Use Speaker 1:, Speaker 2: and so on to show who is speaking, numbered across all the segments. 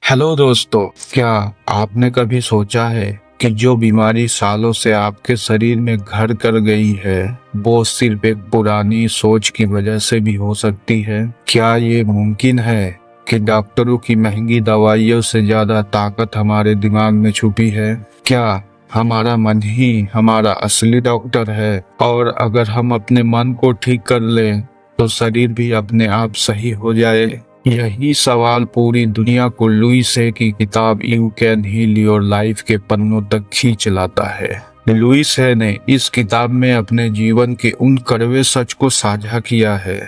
Speaker 1: Hello दोस्तों, क्या आपने कभी सोचा है कि जो बीमारी सालों से आपके शरीर में घर कर गई है वो सिर्फ एक पुरानी सोच की वजह से भी हो सकती है? क्या ये मुमकिन है कि डॉक्टरों की महंगी दवाइयों से ज्यादा ताकत हमारे दिमाग में छुपी है? क्या हमारा मन ही हमारा असली डॉक्टर है और अगर हम अपने मन को ठीक कर लें तो शरीर भी अपने आप सही हो जाए? यही सवाल पूरी दुनिया को लुइस है की किताब you can heal your life के पन्नों तक खींच लाता है। लुइस है ने इस किताब में अपने जीवन के उन कड़वे सच को साझा किया है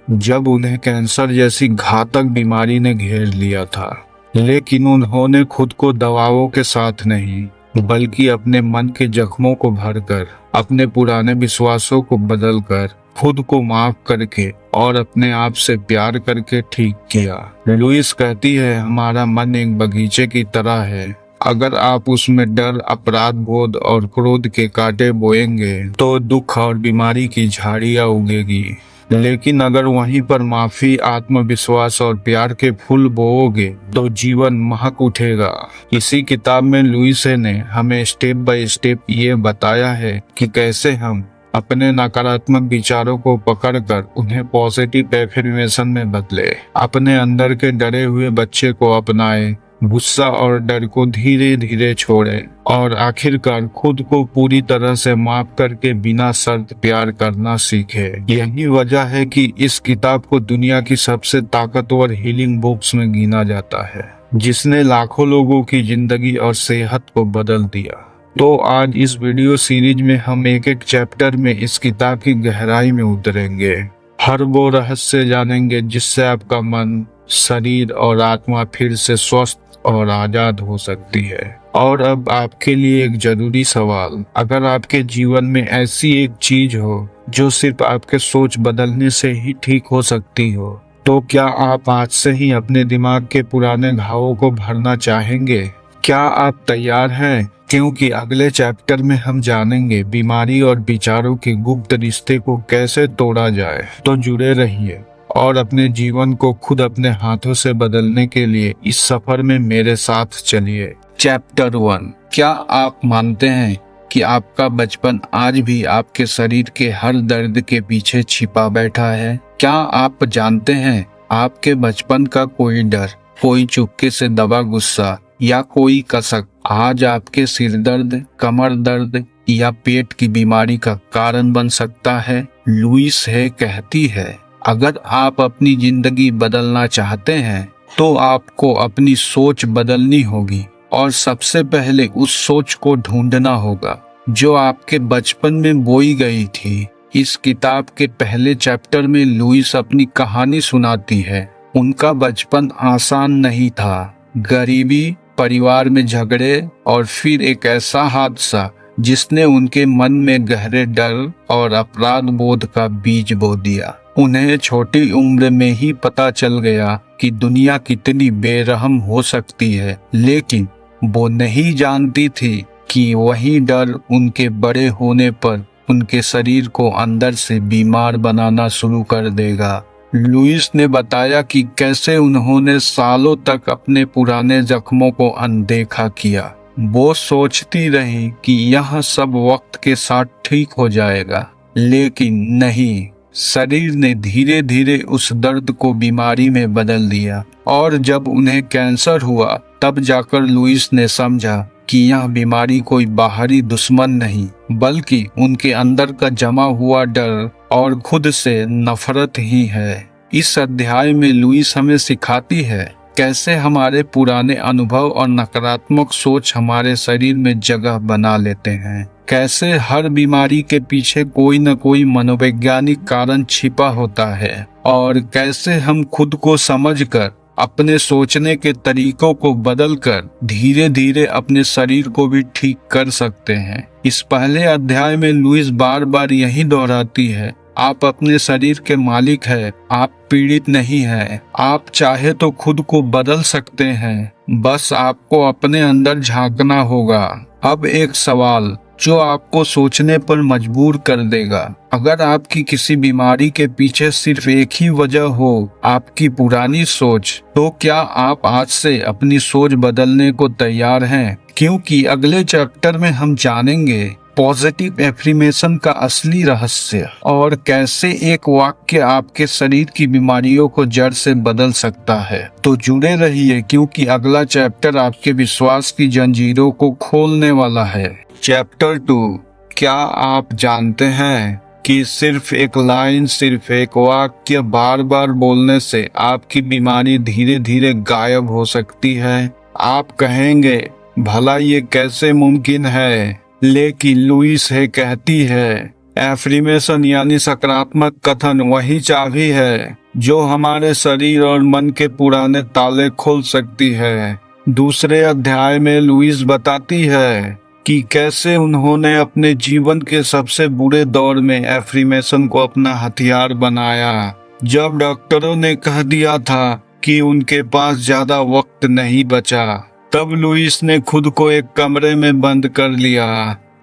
Speaker 1: जब उन्हें कैंसर जैसी घातक बीमारी ने घेर लिया था, लेकिन उन्होंने खुद को दवाओं के साथ नहीं बल्कि अपने मन के जख्मों को भरकर, अपने पुराने विश्वासों को बदलकर, खुद को माफ करके और अपने आप से प्यार करके ठीक किया। लुइस कहती है, हमारा मन एक बगीचे की तरह है। अगर आप उसमें डर, अपराध बोध और क्रोध के कांटे बोएंगे तो दुख और बीमारी की झाड़ियां उगेगी, लेकिन अगर वहीं पर माफी, आत्मविश्वास और प्यार के फूल बोओगे तो जीवन महक उठेगा। इसी किताब में लुइस ने हमें स्टेप बाय स्टेप ये बताया है कि कैसे हम अपने नकारात्मक विचारों को पकड़कर उन्हें पॉजिटिव एफर्मेशन में बदले, अपने अंदर के डरे हुए बच्चे को अपनाए, गुस्सा और डर को धीरे धीरे छोड़े और आखिरकार खुद को पूरी तरह से माफ करके बिना शर्त प्यार करना सीखे। यही वजह है कि इस किताब को दुनिया की सबसे ताकतवर हीलिंग बुक्स में गिना जाता है, जिसने लाखों लोगों की जिंदगी और सेहत को बदल दिया। तो आज इस वीडियो सीरीज में हम एक एक चैप्टर में इस किताब की गहराई में उतरेंगे, हर वो रहस्य जानेंगे जिससे आपका मन, शरीर और आत्मा फिर से स्वस्थ और आजाद हो सकती है। और अब आपके लिए एक जरूरी सवाल, अगर आपके जीवन में ऐसी एक चीज हो जो सिर्फ आपके सोच बदलने से ही ठीक हो सकती हो, तो क्या आप आज से ही अपने दिमाग के पुराने घावों को भरना चाहेंगे? क्या आप तैयार हैं? क्योंकि अगले चैप्टर में हम जानेंगे बीमारी और विचारों के गुप्त रिश्ते को कैसे तोड़ा जाए। तो जुड़े रहिए और अपने जीवन को खुद अपने हाथों से बदलने के लिए इस सफर में मेरे साथ चलिए। चैप्टर 1। क्या आप मानते हैं कि आपका बचपन आज भी आपके शरीर के हर दर्द के पीछे छिपा बैठा है? क्या आप जानते हैं आपके बचपन का कोई डर, कोई चुपके से दबा गुस्सा या कोई कसक आज आपके सिर दर्द, कमर दर्द या पेट की बीमारी का कारण बन सकता है? लुइस है कहती है, अगर आप अपनी जिंदगी बदलना चाहते हैं तो आपको अपनी सोच बदलनी होगी और सबसे पहले उस सोच को ढूंढना होगा जो आपके बचपन में बोई गई थी। इस किताब के पहले चैप्टर में लुइस अपनी कहानी सुनाती है। उनका बचपन आसान नहीं था। गरीबी, परिवार में झगड़े और फिर एक ऐसा हादसा जिसने उनके मन में गहरे डर और अपराध बोध का बीज बो दिया। उन्हें छोटी उम्र में ही पता चल गया कि दुनिया कितनी बेरहम हो सकती है, लेकिन वो नहीं जानती थी कि वही डर उनके बड़े होने पर उनके शरीर को अंदर से बीमार बनाना शुरू कर देगा। लुइस ने बताया कि कैसे उन्होंने सालों तक अपने पुराने जख्मों को अनदेखा किया। वो सोचती रही कि यह सब वक्त के साथ ठीक हो जाएगा, लेकिन नहीं, शरीर ने धीरे धीरे उस दर्द को बीमारी में बदल दिया। और जब उन्हें कैंसर हुआ तब जाकर लुइस ने समझा कि यह बीमारी कोई बाहरी दुश्मन नहीं बल्कि उनके अंदर का जमा हुआ डर और खुद से नफरत ही है। इस अध्याय में लुइस हमें सिखाती है कैसे हमारे पुराने अनुभव और नकारात्मक सोच हमारे शरीर में जगह बना लेते हैं, कैसे हर बीमारी के पीछे कोई न कोई मनोवैज्ञानिक कारण छिपा होता है और कैसे हम खुद को समझकर अपने सोचने के तरीकों को बदलकर धीरे धीरे अपने शरीर को भी ठीक कर सकते हैं। इस पहले अध्याय में लुइस बार बार यही दोहराती है, आप अपने शरीर के मालिक हैं, आप पीड़ित नहीं हैं, आप चाहे तो खुद को बदल सकते हैं, बस आपको अपने अंदर झांकना होगा। अब एक सवाल, जो आपको सोचने पर मजबूर कर देगा। अगर आपकी किसी बीमारी के पीछे सिर्फ एक ही वजह हो, आपकी पुरानी सोच, तो क्या आप आज से अपनी सोच बदलने को तैयार हैं? क्योंकि अगले चैप्टर में हम जानेंगे पॉजिटिव एफर्मेशन का असली रहस्य और कैसे एक वाक्य आपके शरीर की बीमारियों को जड़ से बदल सकता है। तो जुड़े रहिए, क्योंकि अगला चैप्टर आपके विश्वास की जंजीरों को खोलने वाला है। चैप्टर 2। क्या आप जानते हैं कि सिर्फ एक लाइन, सिर्फ एक वाक्य बार बार बोलने से आपकी बीमारी धीरे धीरे गायब हो सकती है? आप कहेंगे, भला ये कैसे मुमकिन है? लेकिन लुइस है कहती है, एफर्मेशन यानी सकारात्मक कथन वही चाबी है जो हमारे शरीर और मन के पुराने ताले खोल सकती है। दूसरे अध्याय में लुइस बताती है कि कैसे उन्होंने अपने जीवन के सबसे बुरे दौर में एफर्मेशन को अपना हथियार बनाया। जब डॉक्टरों ने कह दिया था कि उनके पास ज्यादा वक्त नहीं बचा, तब लुइस ने खुद को एक कमरे में बंद कर लिया।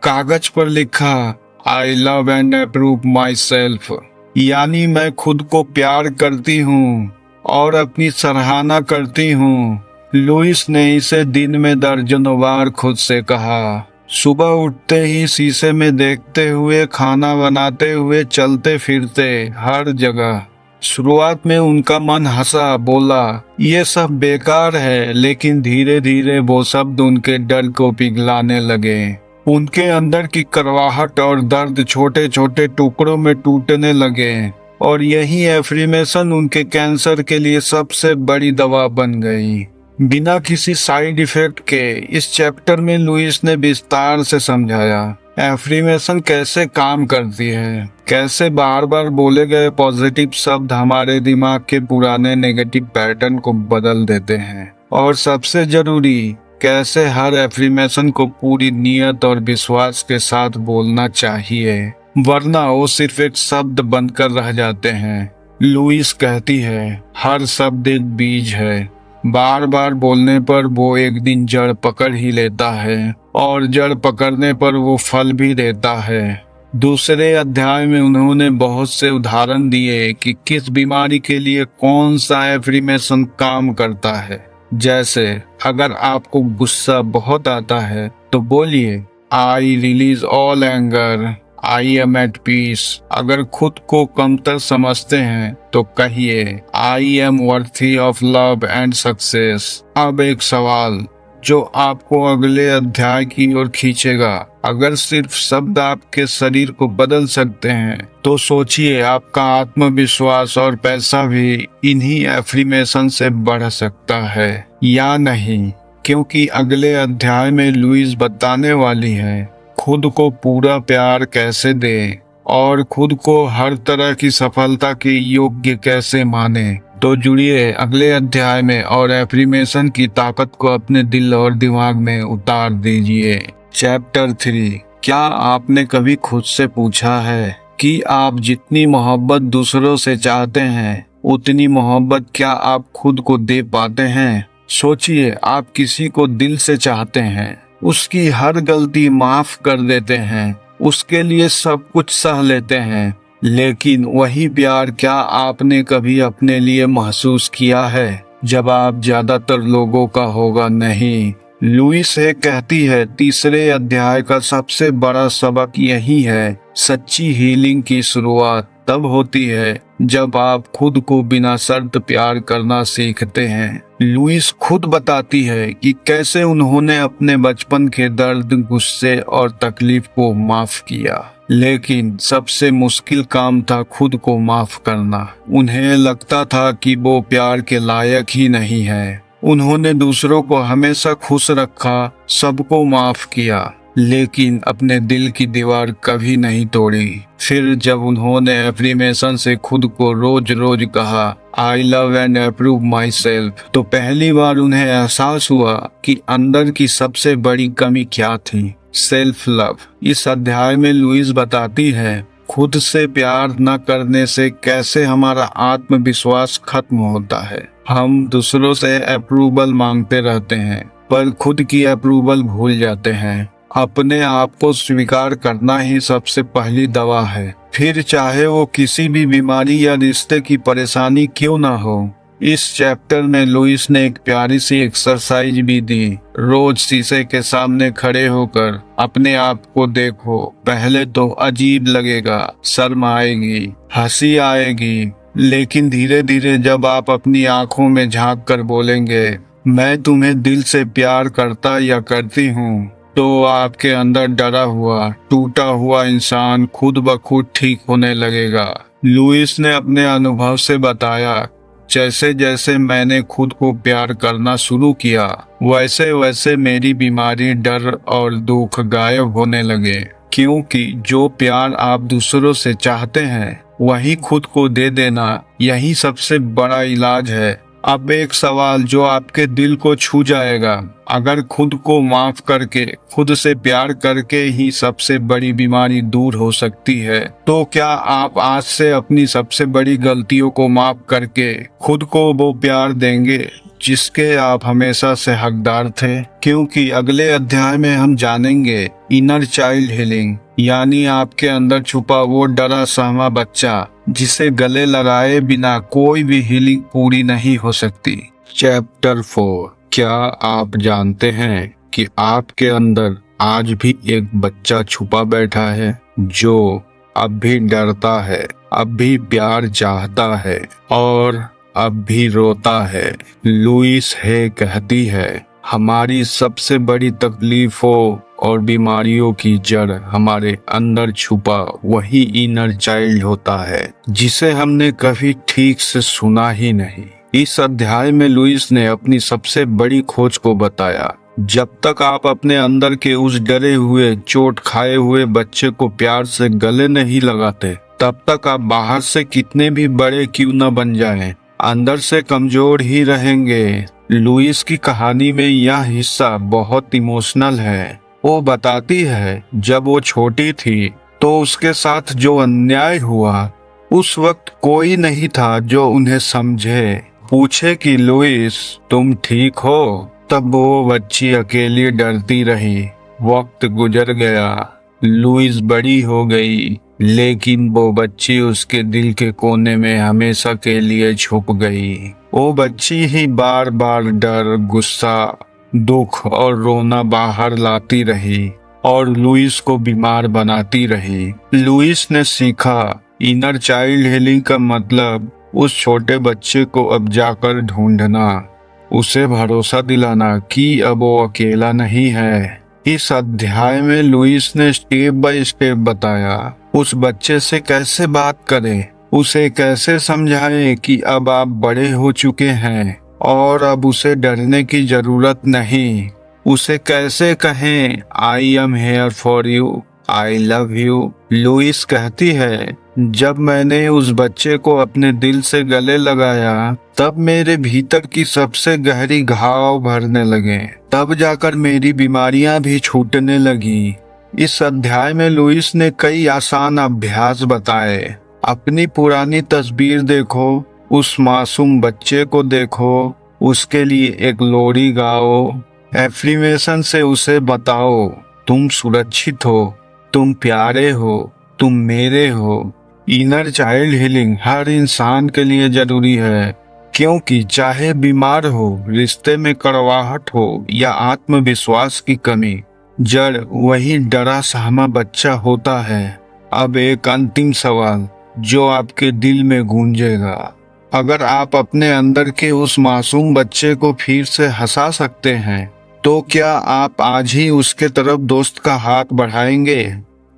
Speaker 1: कागज पर लिखा, I love and approve my self, यानी मैं खुद को प्यार करती हूँ और अपनी सराहना करती हूँ। लुइस ने इसे दिन में दर्जनों बार खुद से कहा। सुबह उठते ही शीशे में देखते हुए, खाना बनाते हुए, चलते फिरते, हर जगह। शुरुआत में उनका मन हंसा, बोला ये सब बेकार है, लेकिन धीरे धीरे वो शब्द उनके डर को पिघलाने लगे। उनके अंदर की कड़वाहट और दर्द छोटे छोटे टुकड़ों में टूटने लगे और यही एफर्मेशन उनके कैंसर के लिए सबसे बड़ी दवा बन गई। बिना किसी साइड इफेक्ट के इस चैप्टर में लुइस ने विस्तार से समझाया एफर्मेशन कैसे काम करती है, कैसे बार बार बोले गए पॉजिटिव शब्द हमारे दिमाग के पुराने नेगेटिव पैटर्न को बदल देते हैं, और सबसे जरूरी कैसे हर एफर्मेशन को पूरी नियत और विश्वास के साथ बोलना चाहिए, वरना वो सिर्फ एक शब्द बनकर रह जाते हैं। लुइस कहती है, हर शब्द एक बीज है, बार बार बोलने पर वो एक दिन जड़ पकड़ ही लेता है और जड़ पकड़ने पर वो फल भी देता है। दूसरे अध्याय में उन्होंने बहुत से उदाहरण दिए कि किस बीमारी के लिए कौन सा एफर्मेशन काम करता है। जैसे अगर आपको गुस्सा बहुत आता है तो बोलिए, I release all anger, I am at peace. अगर खुद को कमतर समझते हैं तो कहिए, I am worthy of love and success. अब एक सवाल जो आपको अगले अध्याय की ओर खींचेगा। अगर सिर्फ शब्द आपके शरीर को बदल सकते हैं तो सोचिए आपका आत्मविश्वास और पैसा भी इन्हीं एफर्मेशन से बढ़ सकता है या नहीं। क्योंकि अगले अध्याय में लुइस बताने वाली है खुद को पूरा प्यार कैसे दें और खुद को हर तरह की सफलता के योग्य कैसे माने। तो जुड़िए अगले अध्याय में और एफर्मेशन की ताकत को अपने दिल और दिमाग में उतार दीजिए। चैप्टर 3। क्या आपने कभी खुद से पूछा है कि आप जितनी मोहब्बत दूसरों से चाहते हैं उतनी मोहब्बत क्या आप खुद को दे पाते हैं? सोचिए, आप किसी को दिल से चाहते हैं, उसकी हर गलती माफ कर देते हैं, उसके लिए सब कुछ सह लेते हैं, लेकिन वही प्यार क्या आपने कभी अपने लिए महसूस किया है? जवाब ज्यादातर लोगों का होगा नहीं। लुइस कहती है तीसरे अध्याय का सबसे बड़ा सबक यही है, सच्ची हीलिंग की शुरुआत तब होती है जब आप खुद को बिना शर्त प्यार करना सीखते हैं। लुइस खुद बताती है कि कैसे उन्होंने अपने बचपन के दर्द, गुस्से और तकलीफ को माफ किया, लेकिन सबसे मुश्किल काम था खुद को माफ करना। उन्हें लगता था कि वो प्यार के लायक ही नहीं है। उन्होंने दूसरों को हमेशा खुश रखा, सबको माफ किया, लेकिन अपने दिल की दीवार कभी नहीं तोड़ी। फिर जब उन्होंने एफर्मेशन से खुद को रोज रोज कहा, I love and approve my self, तो पहली बार उन्हें एहसास हुआ कि अंदर की सबसे बड़ी कमी क्या थी, सेल्फ लव। इस अध्याय में लुइस बताती है खुद से प्यार न करने से कैसे हमारा आत्मविश्वास खत्म होता है। हम दूसरों से अप्रूवल मांगते रहते हैं पर खुद की अप्रूवल भूल जाते हैं। अपने आप को स्वीकार करना ही सबसे पहली दवा है, फिर चाहे वो किसी भी बीमारी या रिश्ते की परेशानी क्यों ना हो। इस चैप्टर में लुइस ने एक प्यारी सी एक्सरसाइज भी दी। रोज शीशे के सामने खड़े होकर अपने आप को देखो। पहले तो अजीब लगेगा, शर्म आएगी, हंसी आएगी, लेकिन धीरे धीरे जब आप अपनी आंखों में झांक कर बोलेंगे मैं तुम्हें दिल से प्यार करता या करती हूँ, तो आपके अंदर डरा हुआ, टूटा हुआ इंसान खुद ब खुद ठीक होने लगेगा। लुइस ने अपने अनुभव से बताया, जैसे जैसे मैंने खुद को प्यार करना शुरू किया, वैसे वैसे मेरी बीमारी, डर और दुख गायब होने लगे। क्योंकि जो प्यार आप दूसरों से चाहते हैं वही खुद को दे देना, यही सबसे बड़ा इलाज है। अब एक सवाल जो आपके दिल को छू जाएगा, अगर खुद को माफ करके, खुद से प्यार करके ही सबसे बड़ी बीमारी दूर हो सकती है, तो क्या आप आज से अपनी सबसे बड़ी गलतियों को माफ करके खुद को वो प्यार देंगे जिसके आप हमेशा से हकदार थे? क्योंकि अगले अध्याय में हम जानेंगे इनर चाइल्ड हीलिंग, यानी आपके अंदर छुपा वो डरा सहमा बच्चा जिसे गले लगाए बिना कोई भी हीलिंग पूरी नहीं हो सकती। चैप्टर 4। क्या आप जानते हैं कि आपके अंदर आज भी एक बच्चा छुपा बैठा है जो अब भी डरता है, अब भी प्यार चाहता है और अब भी रोता है। लुइस है कहती है, हमारी सबसे बड़ी तकलीफों और बीमारियों की जड़ हमारे अंदर छुपा वही इनर चाइल्ड होता है जिसे हमने कभी ठीक से सुना ही नहीं। इस अध्याय में लुइस ने अपनी सबसे बड़ी खोज को बताया। जब तक आप अपने अंदर के उस डरे हुए, चोट खाए हुए बच्चे को प्यार से गले नहीं लगाते, तब तक आप बाहर से कितने भी बड़े क्यों न बन जाएं, अंदर से कमजोर ही रहेंगे। लुइस की कहानी में यह हिस्सा बहुत इमोशनल है। वो बताती है जब वो छोटी थी तो उसके साथ जो अन्याय हुआ, उस वक्त कोई नहीं था जो उन्हें समझे, पूछे कि लुइस तुम ठीक हो। तब वो बच्ची अकेली डरती रही। वक्त गुजर गया, लुइस बड़ी हो गई, लेकिन वो बच्ची उसके दिल के कोने में हमेशा के लिए छुप गई। वो बच्ची ही बार बार डर, गुस्सा, दुख और रोना बाहर लाती रही और लुइस को बीमार बनाती रही। लुइस ने सीखा इनर चाइल्ड हीलिंग का मतलब उस छोटे बच्चे को अब जाकर ढूंढना, उसे भरोसा दिलाना कि अब वो अकेला नहीं है। इस अध्याय में लुइस ने स्टेप बाय स्टेप बताया उस बच्चे से कैसे बात करें, उसे कैसे समझाएं कि अब आप बड़े हो चुके हैं और अब उसे डरने की जरूरत नहीं। उसे कैसे कहें I am here for you, I love you. Louise कहती है, जब मैंने उस बच्चे को अपने दिल से गले लगाया, तब मेरे भीतर की सबसे गहरी घाव भरने लगे, तब जाकर मेरी बीमारियां भी छूटने लगी। इस अध्याय में लुइस ने कई आसान अभ्यास बताए। अपनी पुरानी तस्वीर देखो, उस मासूम बच्चे को देखो, उसके लिए एक लोरी गाओ, एफर्मेशन से उसे बताओ तुम सुरक्षित हो, तुम प्यारे हो, तुम मेरे हो। इनर चाइल्ड हीलिंग हर इंसान के लिए जरूरी है, क्योंकि चाहे बीमार हो, रिश्ते में कड़वाहट हो या आत्मविश्वास की कमी, जड़ वही डरा सहमा बच्चा होता है। अब एक अंतिम सवाल जो आपके दिल में गूंजेगा, अगर आप अपने अंदर के उस मासूम बच्चे को फिर से हंसा सकते हैं, तो क्या आप आज ही उसके तरफ दोस्त का हाथ बढ़ाएंगे?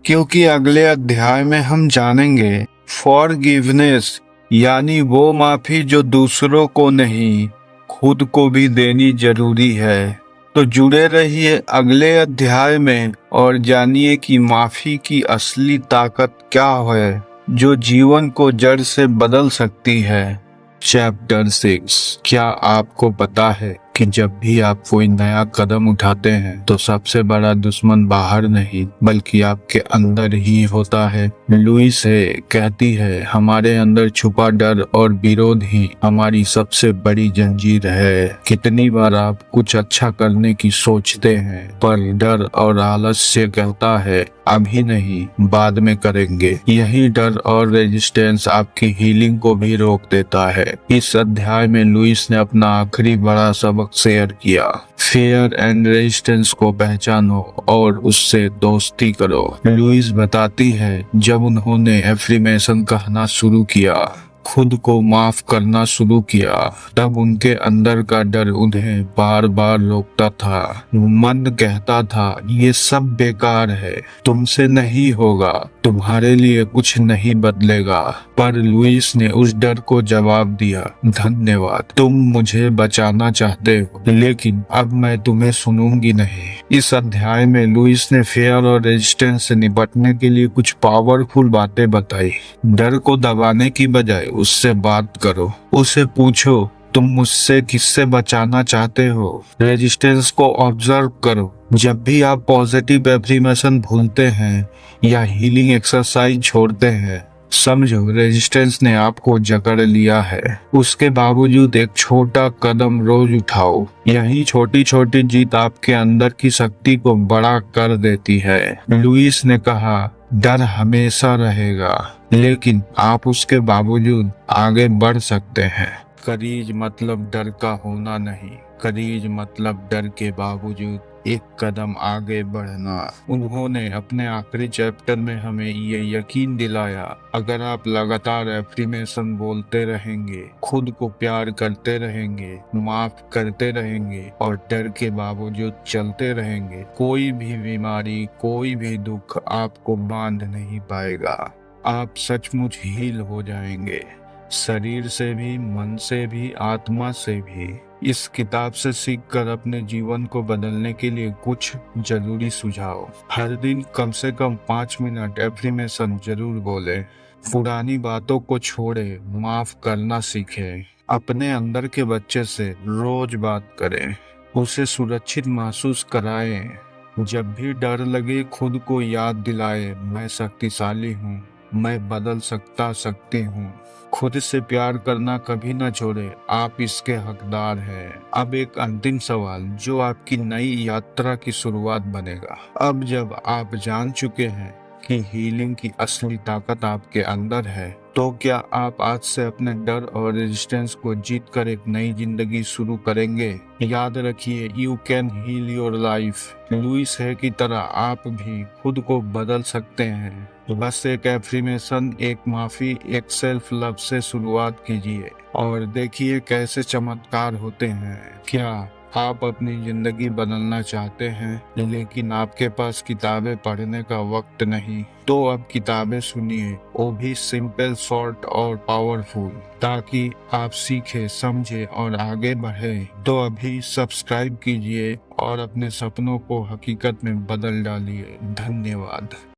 Speaker 1: क्योंकि अगले अध्याय में हम जानेंगे फॉरगिवनेस, यानी वो माफी जो दूसरों को नहीं, खुद को भी देनी जरूरी है। तो जुड़े रहिए अगले अध्याय में और जानिए कि माफी की असली ताकत क्या है जो जीवन को जड़ से बदल सकती है। चैप्टर 6। क्या आपको पता है कि जब भी आप कोई नया कदम उठाते हैं तो सबसे बड़ा दुश्मन बाहर नहीं बल्कि आपके अंदर ही होता है। लुइस है कहती है, हमारे अंदर छुपा डर और विरोध ही हमारी सबसे बड़ी जंजीर है। कितनी बार आप कुछ अच्छा करने की सोचते हैं पर डर और आलस्य कहता है अभी नहीं, बाद में करेंगे। यही डर और रेजिस्टेंस आपकी हीलिंग को भी रोक देता है। इस अध्याय में लुइस ने अपना आखिरी बड़ा सबक शेयर किया। फेयर एंड रेजिस्टेंस को पहचानो और उससे दोस्ती करो। लुइस बताती है, जब उन्होंने एफर्मेशन कहना शुरू किया, खुद को माफ करना शुरू किया, तब उनके अंदर का डर उन्हें बार बार रोकता था। मन कहता था ये सब बेकार है, तुमसे नहीं होगा, तुम्हारे लिए कुछ नहीं बदलेगा। पर लुइस ने उस डर को जवाब दिया, धन्यवाद, तुम मुझे बचाना चाहते हो लेकिन अब मैं तुम्हें सुनूंगी नहीं। इस अध्याय में लुइस ने फेयर और रेजिस्टेंस से निपटने के लिए कुछ पावरफुल बातें बताई। डर को दबाने की बजाय उससे बात करो, उसे पूछो तुम मुझसे किससे बचाना चाहते हो। रेजिस्टेंस को ऑब्जर्व करो, जब भी आप पॉजिटिव एफर्मेशन भूलते हैं या हीलिंग एक्सरसाइज छोड़ते हैं, समझो रेजिस्टेंस ने आपको जकड़ लिया है। उसके बावजूद एक छोटा कदम रोज उठाओ। यही छोटी छोटी जीत आपके अंदर की शक्ति को बड़ा कर देती है। लुइस ने कहा, डर हमेशा रहेगा लेकिन आप उसके बावजूद आगे बढ़ सकते हैं। करीज मतलब डर का होना नहीं, करीज मतलब डर के बावजूद एक कदम आगे बढ़ना। उन्होंने अपने आखिरी चैप्टर में हमें ये यकीन दिलाया, अगर आप लगातार एफर्मेशन बोलते रहेंगे, खुद को प्यार करते रहेंगे, माफ करते रहेंगे और डर के बावजूद चलते रहेंगे, कोई भी बीमारी, कोई भी दुख आपको बांध नहीं पाएगा। आप सचमुच हील हो जाएंगे, शरीर से भी, मन से भी, आत्मा से भी। इस किताब से सीखकर अपने जीवन को बदलने के लिए कुछ जरूरी सुझाव। हर दिन कम से कम 5 मिनट एफर्मेशन जरूर बोले। पुरानी बातों को छोड़े, माफ करना सीखें। अपने अंदर के बच्चे से रोज बात करें, उसे सुरक्षित महसूस कराएं। जब भी डर लगे खुद को याद दिलाए, मैं शक्तिशाली हूँ, मैं बदल सकती हूँ। खुद से प्यार करना कभी न छोड़े, आप इसके हकदार हैं। अब एक अंतिम सवाल जो आपकी नई यात्रा की शुरुआत बनेगा। अब जब आप जान चुके हैं कि हीलिंग की असली ताकत आपके अंदर है, तो क्या आप आज से अपने डर और रेजिस्टेंस को जीत कर एक नई जिंदगी शुरू करेंगे? याद रखिए, you can heal your life. Louise Hay की तरह आप भी खुद को बदल सकते हैं। बस एक एफर्मेशन, एक माफी, एक सेल्फ लव से शुरुआत कीजिए और देखिए कैसे चमत्कार होते हैं। क्या आप अपनी जिंदगी बदलना चाहते हैं लेकिन आपके पास किताबें पढ़ने का वक्त नहीं? तो अब किताबें सुनिए, वो भी सिंपल, शॉर्ट और पावरफुल, ताकि आप सीखे, समझे और आगे बढ़े। तो अभी सब्सक्राइब कीजिए और अपने सपनों को हकीकत में बदल डालिए। धन्यवाद।